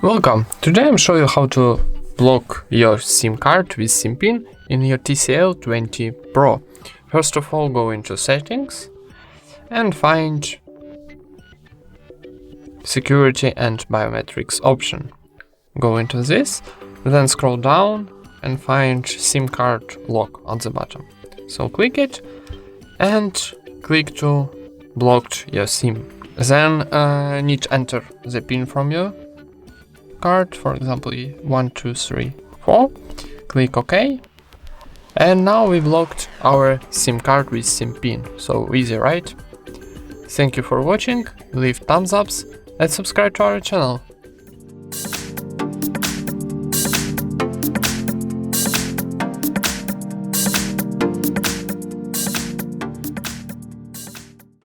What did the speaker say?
Welcome! Today I'm showing you how to block your SIM card with SIM pin in your TCL 20 Pro. First of all, go into settings and find security and biometrics option. Go into this, then scroll down and find SIM card lock at the bottom. So click it and click to block your SIM. Then need to enter the pin from your card, for example 1, 2, 3, 4. Click OK, and now we blocked our SIM card with SIM pin. So easy, right? Thank you for watching, leave thumbs ups and subscribe to our channel.